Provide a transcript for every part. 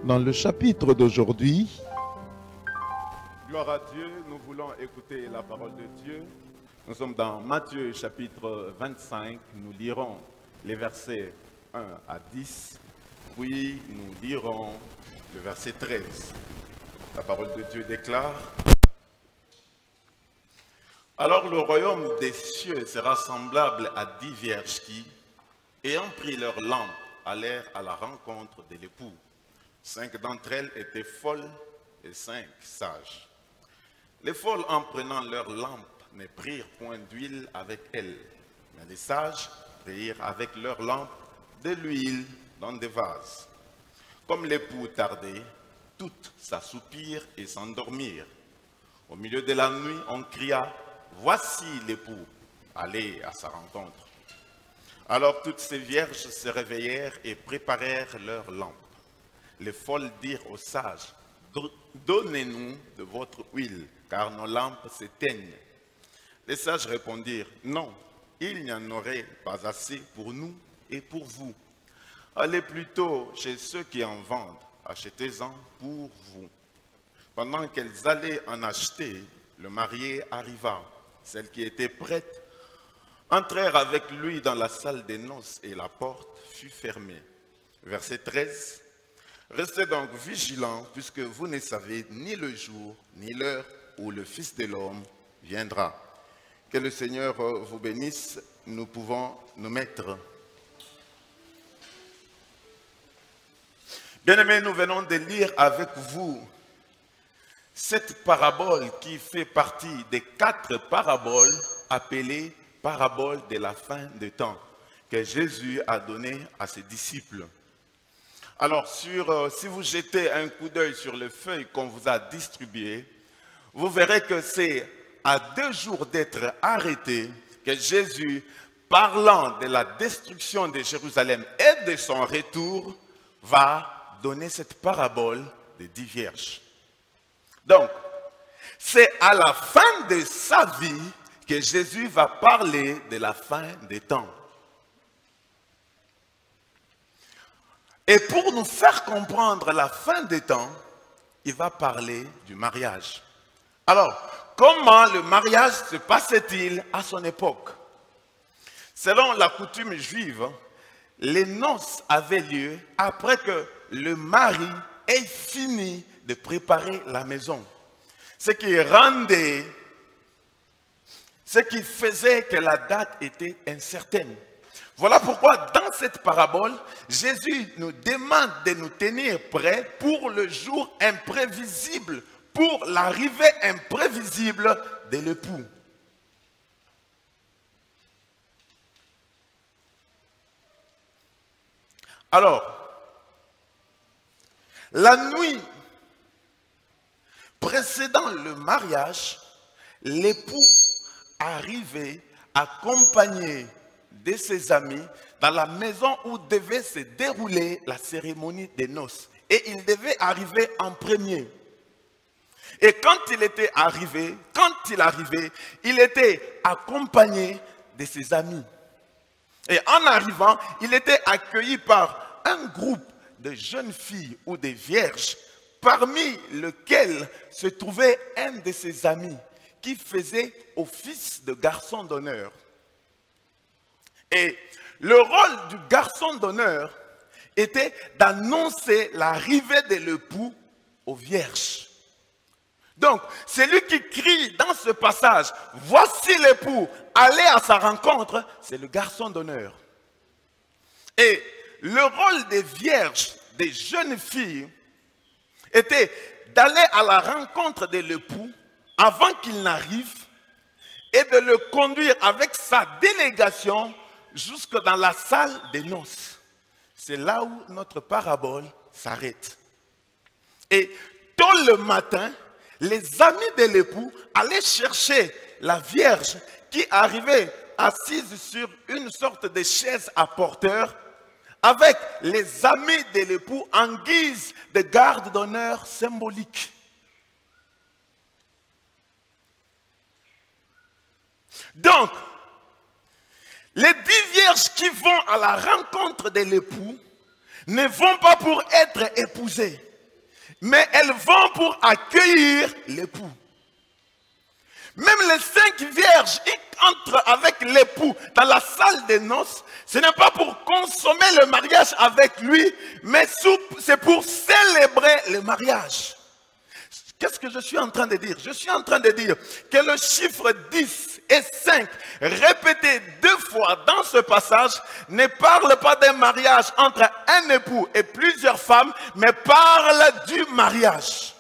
Dans le chapitre d'aujourd'hui, gloire à Dieu, nous voulons écouter la parole de Dieu. Nous sommes dans Matthieu chapitre 25, nous lirons les versets 1 à 10, puis nous lirons le verset 13. La parole de Dieu déclare: alors le royaume des cieux sera semblable à 10 vierges qui, ayant pris leurs lampes, allèrent à la rencontre de l'époux. 5 d'entre elles étaient folles et 5 sages. Les folles, en prenant leurs lampes, ne prirent point d'huile avec elles, mais les sages prirent avec leurs lampes de l'huile dans des vases. Comme l'époux tardait, toutes s'assoupirent et s'endormirent. Au milieu de la nuit, on cria: voici l'époux, allez à sa rencontre. Alors toutes ces vierges se réveillèrent et préparèrent leurs lampes. Les folles dirent aux sages: donnez-nous de votre huile, car nos lampes s'éteignent. Les sages répondirent: non, il n'y en aurait pas assez pour nous et pour vous. Allez plutôt chez ceux qui en vendent, achetez-en pour vous. Pendant qu'elles allaient en acheter, le marié arriva. Celles qui étaient prêtes entrèrent avec lui dans la salle des noces et la porte fut fermée. Verset 13. Restez donc vigilants, puisque vous ne savez ni le jour, ni l'heure où le Fils de l'homme viendra. Que le Seigneur vous bénisse. Nous pouvons nous mettre. Bien-aimés, nous venons de lire avec vous cette parabole qui fait partie des 4 paraboles appelées paraboles de la fin des temps que Jésus a données à ses disciples. Alors, si vous jetez un coup d'œil sur les feuilles qu'on vous a distribuées, vous verrez que c'est à 2 jours d'être arrêté que Jésus, parlant de la destruction de Jérusalem et de son retour, va donner cette parabole des 10 vierges. Donc, c'est à la fin de sa vie que Jésus va parler de la fin des temps. Et pour nous faire comprendre la fin des temps, il va parler du mariage. Alors, comment le mariage se passait-il à son époque? Selon la coutume juive, les noces avaient lieu après que le mari ait fini de préparer la maison. Ce qui faisait que la date était incertaine. Voilà pourquoi dans cette parabole, Jésus nous demande de nous tenir prêts pour le jour imprévisible, pour l'arrivée imprévisible de l'époux. Alors, la nuit précédant le mariage, l'époux arrivait accompagné de ses amis dans la maison où devait se dérouler la cérémonie des noces. Et il devait arriver en premier. Et quand il arrivait, il était accompagné de ses amis. Et en arrivant, il était accueilli par un groupe de jeunes filles ou de vierges, parmi lesquelles se trouvait un de ses amis qui faisait office de garçon d'honneur. Et le rôle du garçon d'honneur était d'annoncer l'arrivée de l'époux aux vierges. Donc, celui qui crie dans ce passage: voici l'époux, allez à sa rencontre, c'est le garçon d'honneur. Et le rôle des vierges, des jeunes filles, était d'aller à la rencontre de l'époux avant qu'il n'arrive et de le conduire avec sa délégation jusque dans la salle des noces. C'est là où notre parabole s'arrête. Et tôt le matin, les amis de l'époux allaient chercher la vierge qui arrivait assise sur une sorte de chaise à porteur avec les amis de l'époux en guise de garde d'honneur symbolique. Donc, les 10 vierges qui vont à la rencontre de l'époux ne vont pas pour être épousées. mais elles vont pour accueillir l'époux. Même les 5 vierges qui entrent avec l'époux dans la salle des noces, ce n'est pas pour consommer le mariage avec lui, mais c'est pour célébrer le mariage. Qu'est-ce que je suis en train de dire? Je suis en train de dire que le chiffre 10 et 5, répété 2 fois dans ce passage, ne parle pas d'un mariage entre un époux et plusieurs femmes, mais parle du mariage.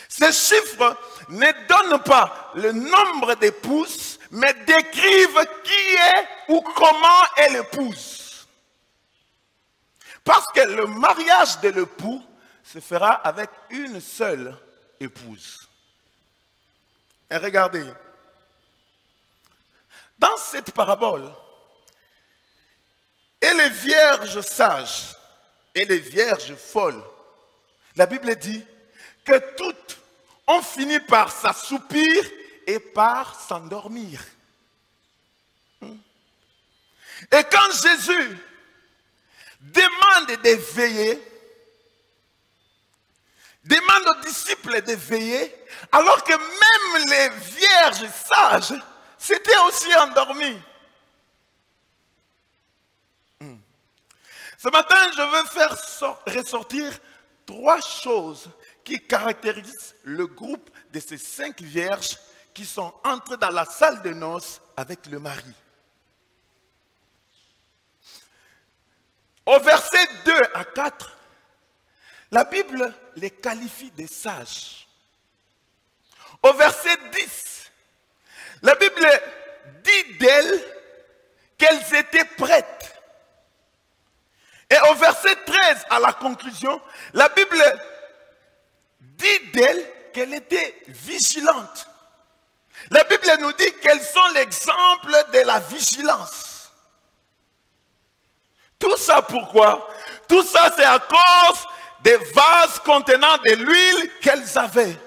Ces chiffres ne donnent pas le nombre d'épouses, mais décrivent qui est ou comment est l'épouse. Parce que le mariage de l'époux se fera avec une seule épouse. Et regardez, dans cette parabole, et les vierges sages et les vierges folles, la Bible dit que toutes ont fini par s'assoupir et par s'endormir. Et quand Jésus demande de veiller, demande aux disciples de veiller, alors que même les vierges sages s'étaient aussi endormies. Ce matin, je veux faire ressortir 3 choses qui caractérisent le groupe de ces 5 vierges qui sont entrées dans la salle de noces avec le mari. Au verset 2 à 4, la Bible les qualifie de sages. Au verset 10, la Bible dit d'elles qu'elles étaient prêtes. Et au verset 13, à la conclusion, la Bible dit d'elle qu'elle était vigilante. La Bible nous dit qu'elles sont l'exemple de la vigilance. Tout ça pourquoi? Tout ça c'est à cause des vases contenant de l'huile qu'elles avaient.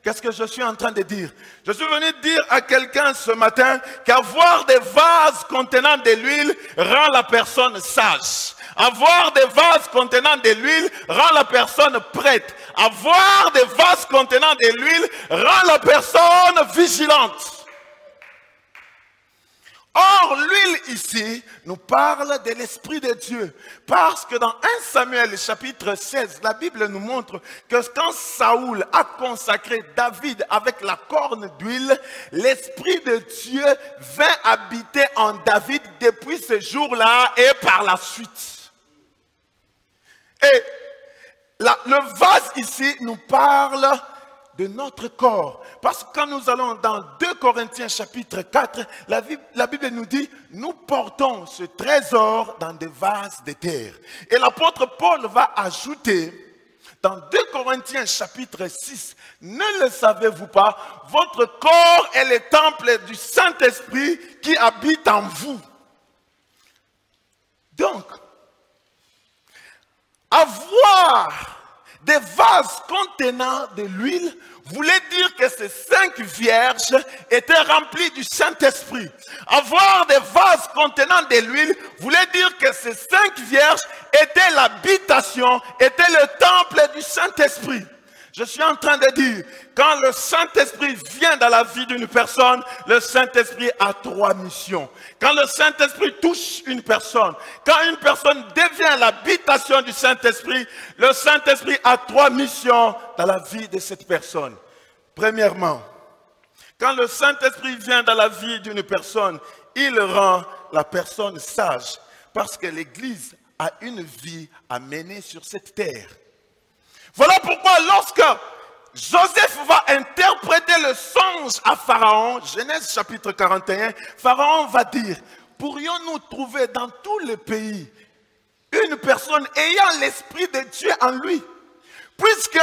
Qu'est-ce que je suis en train de dire? Je suis venu dire à quelqu'un ce matin qu'avoir des vases contenant de l'huile rend la personne sage. Avoir des vases contenant de l'huile rend la personne prête. Avoir des vases contenant de l'huile rend la personne vigilante. Or, l'huile ici nous parle de l'Esprit de Dieu. Parce que dans 1 Samuel chapitre 16, la Bible nous montre que quand Saoul a consacré David avec la corne d'huile, l'Esprit de Dieu vint habiter en David depuis ce jour-là et par la suite. Et le vase ici nous parle de notre corps. Parce que quand nous allons dans 2 Corinthiens chapitre 4, la Bible nous dit, nous portons ce trésor dans des vases de terre. Et l'apôtre Paul va ajouter, dans 2 Corinthiens chapitre 6, ne le savez-vous pas, votre corps est le temple du Saint-Esprit qui habite en vous. Donc, avoir des vases contenant de l'huile voulait dire que ces 5 vierges étaient remplies du Saint-Esprit. Avoir des vases contenant de l'huile voulait dire que ces 5 vierges étaient l'habitation, étaient le temple du Saint-Esprit. Je suis en train de dire, quand le Saint-Esprit vient dans la vie d'une personne, le Saint-Esprit a 3 missions. Quand le Saint-Esprit touche une personne, quand une personne devient l'habitation du Saint-Esprit, le Saint-Esprit a 3 missions dans la vie de cette personne. Premièrement, quand le Saint-Esprit vient dans la vie d'une personne, il rend la personne sage. Parce que l'Église a une vie à mener sur cette terre. Voilà pourquoi lorsque Joseph va interpréter le songe à Pharaon, Genèse chapitre 41, Pharaon va dire, pourrions-nous trouver dans tous les pays une personne ayant l'Esprit de Dieu en lui? Puisque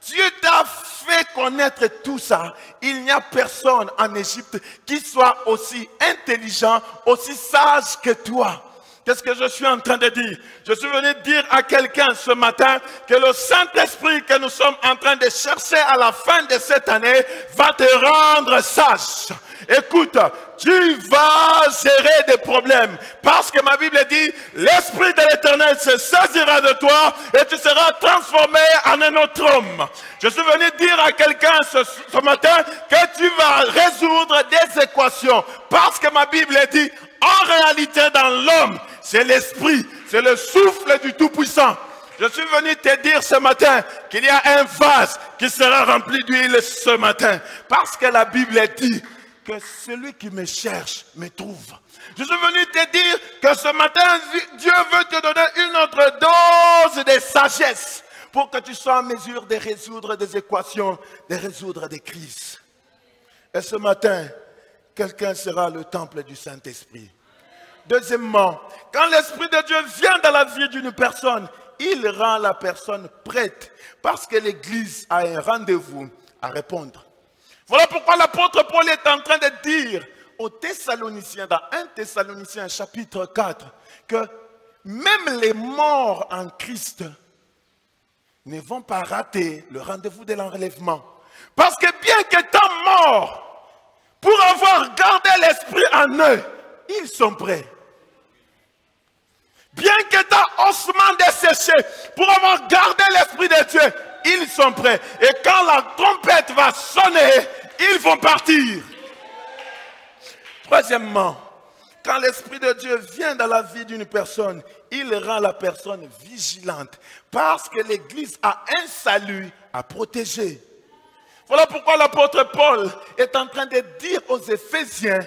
Dieu t'a fait connaître tout ça, il n'y a personne en Égypte qui soit aussi intelligent, aussi sage que toi. Qu'est-ce que je suis en train de dire? Je suis venu dire à quelqu'un ce matin que le Saint-Esprit que nous sommes en train de chercher à la fin de cette année va te rendre sage. Écoute, tu vas gérer des problèmes. Parce que ma Bible dit, l'Esprit de l'Éternel se saisira de toi et tu seras transformé en un autre homme. Je suis venu dire à quelqu'un ce matin que tu vas résoudre des équations. Parce que ma Bible dit, en réalité dans l'homme, c'est l'Esprit, c'est le souffle du Tout-Puissant. Je suis venu te dire ce matin qu'il y a un vase qui sera rempli d'huile ce matin. Parce que la Bible dit que celui qui me cherche me trouve. Je suis venu te dire que ce matin, Dieu veut te donner une autre dose de sagesse pour que tu sois en mesure de résoudre des équations, de résoudre des crises. Et ce matin, quelqu'un sera le temple du Saint-Esprit. Deuxièmement, quand l'Esprit de Dieu vient dans la vie d'une personne, il rend la personne prête parce que l'Église a un rendez-vous à répondre. Voilà pourquoi l'apôtre Paul est en train de dire aux Thessaloniciens, dans 1 Thessaloniciens chapitre 4, que même les morts en Christ ne vont pas rater le rendez-vous de l'enlèvement. Parce que bien qu'étant morts, pour avoir gardé l'esprit en eux, ils sont prêts. Bien qu'étant ossements desséchés, pour avoir gardé l'Esprit de Dieu, ils sont prêts. Et quand la trompette va sonner, ils vont partir. Troisièmement, quand l'Esprit de Dieu vient dans la vie d'une personne, il rend la personne vigilante. Parce que l'Église a un salut à protéger. Voilà pourquoi l'apôtre Paul est en train de dire aux Éphésiens,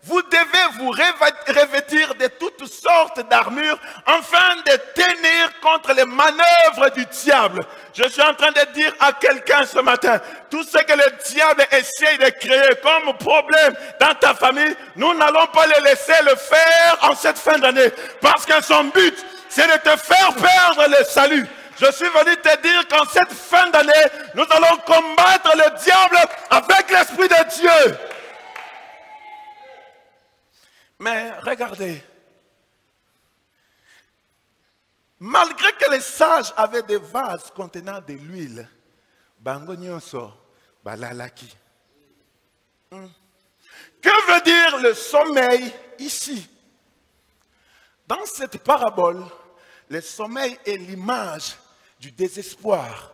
vous devez vous revêtir de toutes sortes d'armures afin de tenir contre les manœuvres du diable. Je suis en train de dire à quelqu'un ce matin, tout ce que le diable essaie de créer comme problème dans ta famille, nous n'allons pas le laisser le faire en cette fin d'année. Parce que son but, c'est de te faire perdre le salut. Je suis venu te dire qu'en cette fin d'année, nous allons combattre le diable avec l'Esprit de Dieu. Mais regardez, malgré que les sages avaient des vases contenant de l'huile, bango nyonso balalaki. Que veut dire le sommeil ici? Dans cette parabole, le sommeil est l'image du désespoir.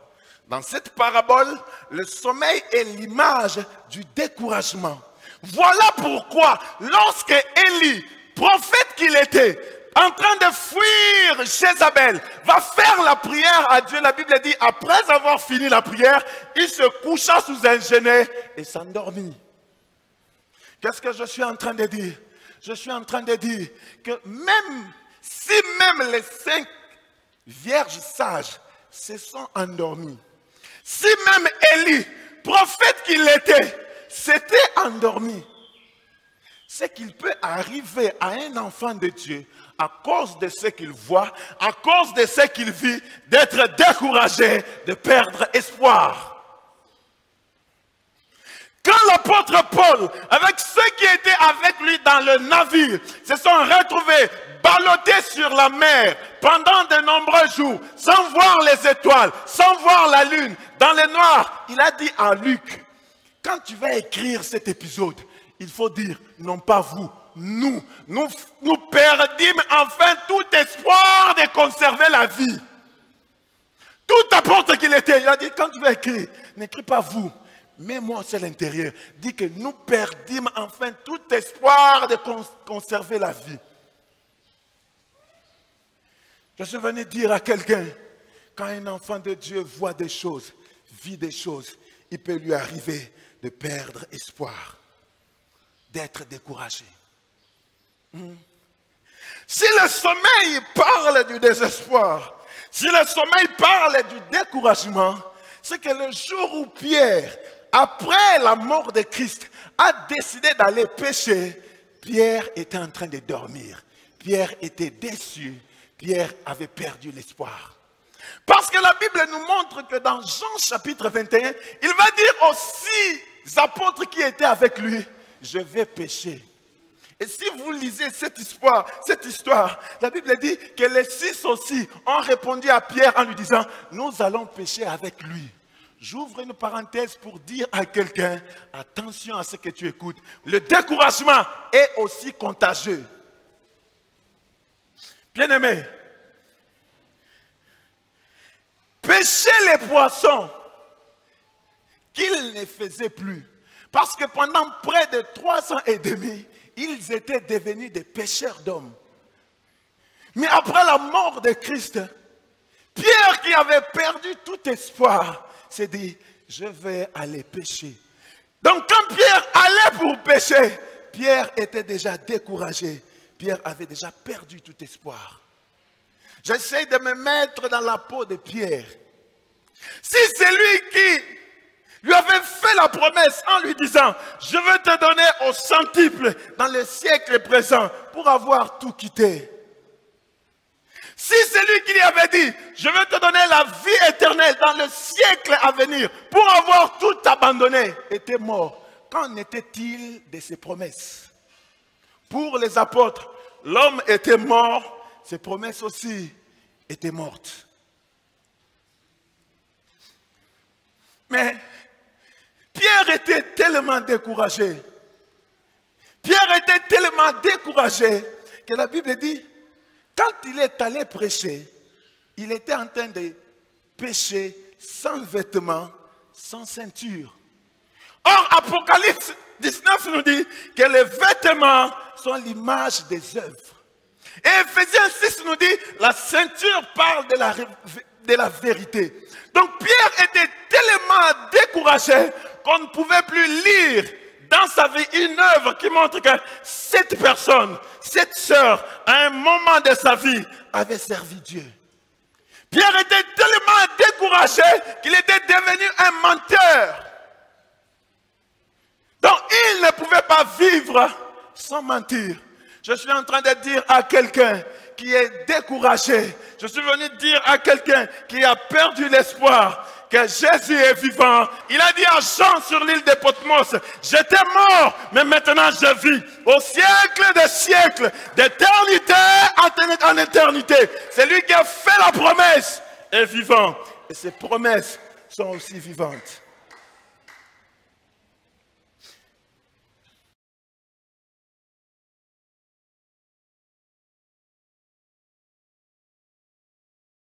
Dans cette parabole, le sommeil est l'image du découragement. Voilà pourquoi, lorsque Élie, prophète qu'il était, en train de fuir Jézabel, va faire la prière à Dieu, la Bible dit, après avoir fini la prière, il se coucha sous un genêt et s'endormit. Qu'est-ce que je suis en train de dire? Je suis en train de dire que même si les 5 vierges sages se sont endormies, si même Élie, prophète qu'il était, s'était endormi, c'est qu'il peut arriver à un enfant de Dieu à cause de ce qu'il voit, à cause de ce qu'il vit, d'être découragé, de perdre espoir. Quand l'apôtre Paul, avec ceux qui étaient avec lui dans le navire, se sont retrouvés ballottés sur la mer pendant de nombreux jours, sans voir les étoiles, sans voir la lune, dans le noir, il a dit à Luc, quand tu vas écrire cet épisode, il faut dire, non pas vous, nous perdîmes enfin tout espoir de conserver la vie. Tout apôtre qu'il était, il a dit, quand tu vas écrire, n'écris pas vous, mais moi c'est l'intérieur. Dis que nous perdîmes enfin tout espoir de conserver la vie. Je suis venu dire à quelqu'un, quand un enfant de Dieu voit des choses, vit des choses, il peut lui arriver de perdre espoir, d'être découragé. Si le sommeil parle du désespoir, si le sommeil parle du découragement, c'est que le jour où Pierre, après la mort de Christ, a décidé d'aller pécher, Pierre était en train de dormir. Pierre était déçu. Pierre avait perdu l'espoir. Parce que la Bible nous montre que dans Jean chapitre 21, il va dire aux 6 apôtres qui étaient avec lui, je vais pécher. Et si vous lisez cette histoire, la Bible dit que les 6 aussi ont répondu à Pierre en lui disant, nous allons pécher avec lui. J'ouvre une parenthèse pour dire à quelqu'un, attention à ce que tu écoutes. Le découragement est aussi contagieux. Bien-aimé, pêcher les poissons qu'ils ne faisaient plus. Parce que pendant près de 3 ans et demi, ils étaient devenus des pêcheurs d'hommes. Mais après la mort de Christ, Pierre qui avait perdu tout espoir, s'est dit, je vais aller pêcher. Donc quand Pierre allait pour pêcher, Pierre était déjà découragé. Pierre avait déjà perdu tout espoir. J'essaie de me mettre dans la peau de Pierre. Si c'est lui qui lui avait fait la promesse en lui disant, je vais te donner au centuple dans le siècle présent pour avoir tout quitté. Si c'est lui qui lui avait dit, je vais te donner la vie éternelle dans le siècle à venir pour avoir tout abandonné, était mort. Qu'en était-il de ses promesses? Pour les apôtres, l'homme était mort, ses promesses aussi étaient mortes. Mais Pierre était tellement découragé. Pierre était tellement découragé que la Bible dit, quand il est allé prêcher, il était en train de pêcher sans vêtements, sans ceinture. Or, Apocalypse 19 nous dit que les vêtements sont l'image des œuvres. Et Ephésiens 6 nous dit, la ceinture parle de la vérité. Donc Pierre était tellement découragé qu'on ne pouvait plus lire dans sa vie une œuvre qui montre que cette personne, cette sœur, à un moment de sa vie, avait servi Dieu. Pierre était tellement découragé qu'il était devenu un menteur. Donc il ne pouvait pas vivre sans mentir. Je suis en train de dire à quelqu'un qui est découragé, je suis venu dire à quelqu'un qui a perdu l'espoir, que Jésus est vivant. Il a dit à Jean sur l'île de Patmos, j'étais mort, mais maintenant je vis. Au siècle des siècles, d'éternité en éternité. C'est lui qui a fait la promesse est vivant. Et ses promesses sont aussi vivantes.